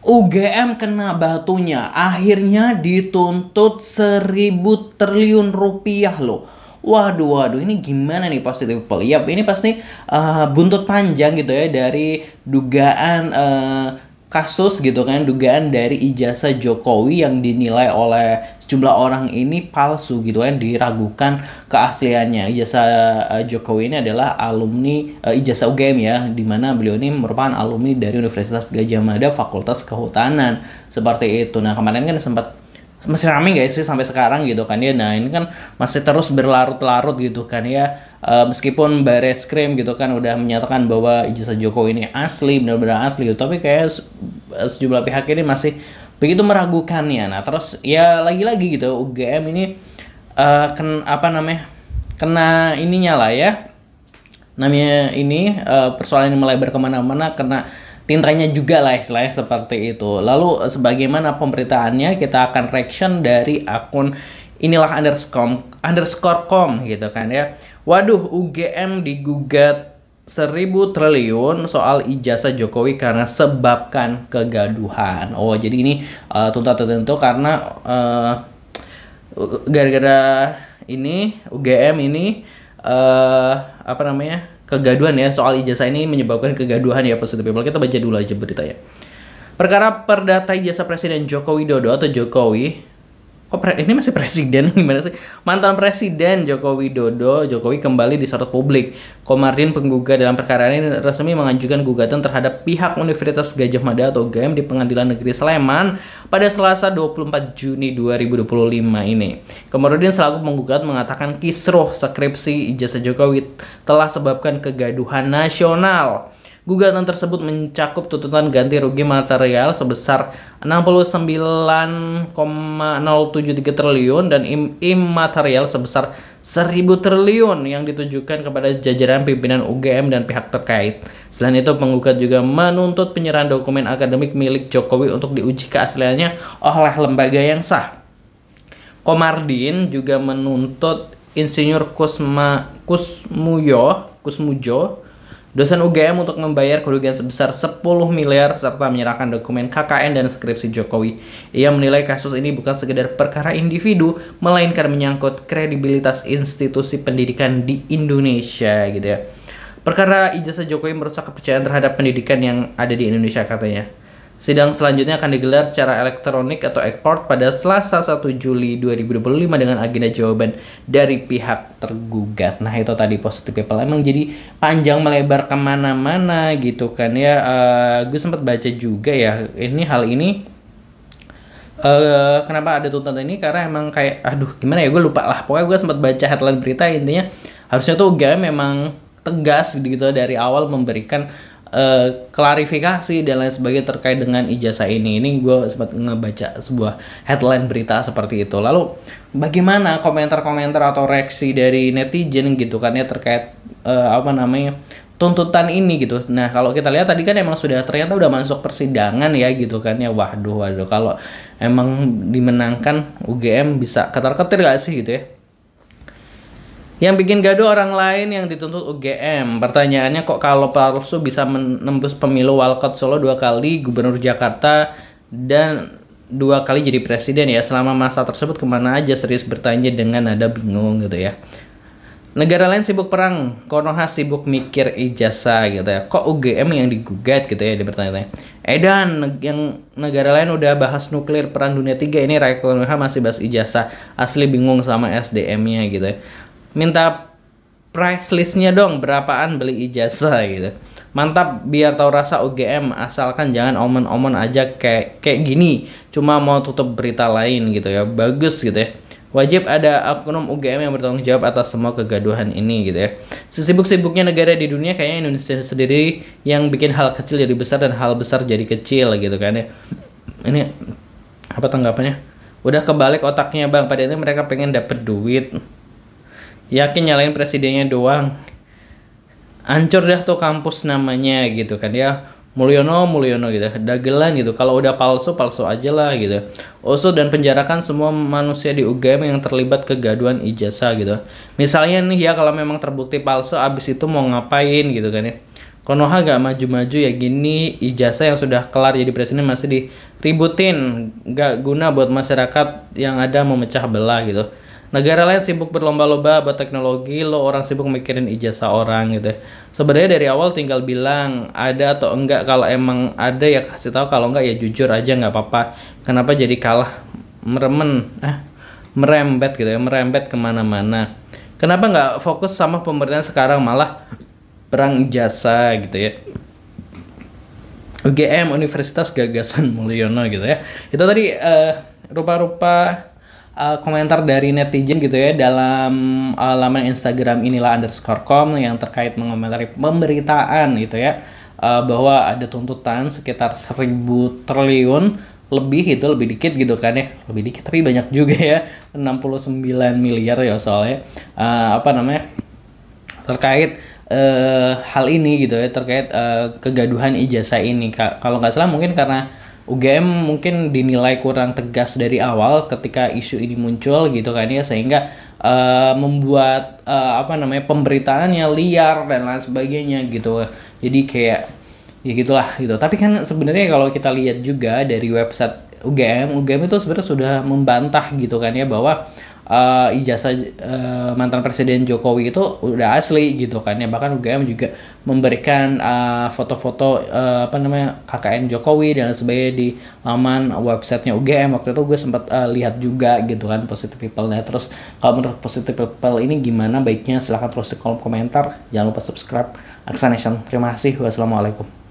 UGM kena batunya, akhirnya dituntut 1.000 triliun rupiah loh. Waduh, ini gimana nih positive people? Yap, ini pasti buntut panjang gitu ya dari dugaan kasus gitu kan, dugaan dari ijazah Jokowi yang dinilai oleh sejumlah orang ini palsu gitu kan, diragukan keasliannya. Ijazah Jokowi ini adalah alumni ijazah UGM ya, dimana beliau ini merupakan alumni dari Universitas Gadjah Mada Fakultas Kehutanan seperti itu. Nah kemarin kan sempat masih rame guys sih sampai sekarang gitu kan ya. Nah ini kan masih terus berlarut-larut gitu kan ya. Meskipun Bareskrim gitu kan udah menyatakan bahwa ijazah Jokowi ini asli, benar-benar asli gitu, tapi kayak sejumlah pihak ini masih begitu meragukannya. Nah terus ya lagi-lagi gitu UGM ini kena ininya lah ya, namanya ini persoalan yang melebar kemana-mana, kena tintanya juga lah istilahnya seperti itu. Lalu sebagaimana pemberitaannya, kita akan reaction dari akun inilah underscore com gitu kan ya. Waduh, UGM digugat 1.000 triliun soal ijazah Jokowi karena sebabkan kegaduhan. Oh jadi ini tuntutan tertentu karena gara-gara ini UGM ini kegaduhan ya, soal ijazah ini menyebabkan kegaduhan ya positive people. Kita baca dulu aja beritanya. Perkara perdata ijazah Presiden Joko Widodo atau Jokowi. Ini masih presiden gimana sih? Mantan Presiden Joko Widodo, Jokowi kembali disorot publik. Komarudin penggugat dalam perkara ini resmi mengajukan gugatan terhadap pihak Universitas Gadjah Mada atau UGM di Pengadilan Negeri Sleman pada Selasa 24 Juni 2025 ini. Komarudin selaku penggugat mengatakan kisruh skripsi ijazah Jokowi telah sebabkan kegaduhan nasional. Gugatan tersebut mencakup tuntutan ganti rugi material sebesar 69,073 triliun dan imaterial sebesar 1.000 triliun yang ditujukan kepada jajaran pimpinan UGM dan pihak terkait. Selain itu, penggugat juga menuntut penyerahan dokumen akademik milik Jokowi untuk diuji keasliannya oleh lembaga yang sah. Komarudin juga menuntut Insinyur Kusmujo, dosen UGM, untuk membayar kerugian sebesar 10 miliar serta menyerahkan dokumen KKN dan skripsi Jokowi. Ia menilai kasus ini bukan sekedar perkara individu, melainkan menyangkut kredibilitas institusi pendidikan di Indonesia gitu ya. Perkara ijazah Jokowi merusak kepercayaan terhadap pendidikan yang ada di Indonesia katanya. Sidang selanjutnya akan digelar secara elektronik atau e-court pada Selasa 1 Juli 2025 dengan agenda jawaban dari pihak tergugat. Nah itu tadi positive people, emang jadi panjang melebar kemana-mana gitu kan ya. Gue sempat baca juga ya hal ini. Kenapa ada tuntutan ini? Karena emang kayak gimana ya, gue lupa lah. Pokoknya gue sempat baca headline berita, intinya harusnya tuh UGM memang tegas gitu dari awal memberikan klarifikasi dan lain sebagainya terkait dengan ijazah ini. Ini gue sempat ngebaca sebuah headline berita seperti itu. Lalu bagaimana komentar-komentar atau reaksi dari netizen gitu kan ya terkait tuntutan ini gitu. Nah kalau kita lihat tadi kan emang ternyata udah masuk persidangan ya gitu kan ya. Waduh kalau emang dimenangkan UGM bisa ketar-ketir gak sih gitu ya. Yang bikin gaduh orang lain yang dituntut UGM. Pertanyaannya, kok kalau palsu bisa menembus pemilu Walkot Solo 2 kali, Gubernur Jakarta, dan 2 kali jadi presiden ya. Selama masa tersebut kemana aja, serius bertanya dengan nada bingung gitu ya. Negara lain sibuk perang, Konoha sibuk mikir ijazah gitu ya. Kok UGM yang digugat gitu ya, dia bertanya-tanya. Dan yang negara lain udah bahas nuklir, perang dunia 3, ini rakyat Konoha masih bahas ijazah. Asli bingung sama SDM-nya gitu ya. Minta price listnya dong, berapaan beli ijazah gitu. Mantap, biar tahu rasa UGM, asalkan jangan omon-omon aja kayak gini, cuma mau tutup berita lain gitu ya. Bagus gitu ya. Wajib ada oknum UGM yang bertanggung jawab atas semua kegaduhan ini gitu ya. Sesibuk-sibuknya negara di dunia, kayaknya Indonesia sendiri yang bikin hal kecil jadi besar dan hal besar jadi kecil gitu kan ya. Ini apa tanggapannya? Udah kebalik otaknya bang, padahal mereka pengen dapet duit. Yakin nyalain presidennya doang, hancur dah tuh kampus namanya gitu kan ya. Mulyono gitu, dagelan gitu. Kalau udah palsu aja lah gitu. Usut dan penjarakan semua manusia di UGM yang terlibat kegaduhan ijazah gitu. Misalnya nih ya, kalau memang terbukti palsu, abis itu mau ngapain gitu kan ya. Konoha gak maju-maju ya gini, ijazah yang sudah kelar jadi presiden masih diributin, gak guna buat masyarakat yang ada memecah belah gitu. Negara lain sibuk berlomba-lomba buat teknologi, lo orang sibuk mikirin ijazah orang gitu. Sebenarnya dari awal tinggal bilang ada atau enggak, kalau emang ada ya kasih tahu, kalau enggak ya jujur aja nggak apa-apa. Kenapa jadi kalah merembet gitu ya, merembet kemana-mana. Kenapa nggak fokus sama pemerintahan sekarang, malah perang ijazah gitu ya. UGM Universitas Gagasan Mulyono gitu ya. Itu tadi rupa-rupa komentar dari netizen gitu ya dalam laman Instagram inilah_com yang terkait mengomentari pemberitaan gitu ya, bahwa ada tuntutan sekitar 1.000 triliun lebih, itu lebih dikit gitu kan ya, lebih dikit tapi banyak juga ya, 69 miliar ya soalnya terkait hal ini gitu ya, terkait kegaduhan ijazah ini. Kalau nggak salah mungkin karena UGM mungkin dinilai kurang tegas dari awal ketika isu ini muncul gitu kan ya, sehingga membuat pemberitaannya liar dan lain sebagainya gitu. Jadi kayak ya gitulah gitu. Tapi kan sebenarnya kalau kita lihat juga dari website UGM itu sebenarnya sudah membantah gitu kan ya, bahwa ijazah mantan Presiden Jokowi itu udah asli gitu kan ya. Bahkan UGM juga memberikan foto-foto KKN Jokowi dan sebagainya di laman websitenya UGM. Waktu itu gue sempat lihat juga gitu kan Positive People-nya. Terus kalau menurut Positive People ini gimana baiknya, silahkan terus di kolom komentar. Jangan lupa subscribe Aksa Nation. Terima kasih. Wassalamualaikum.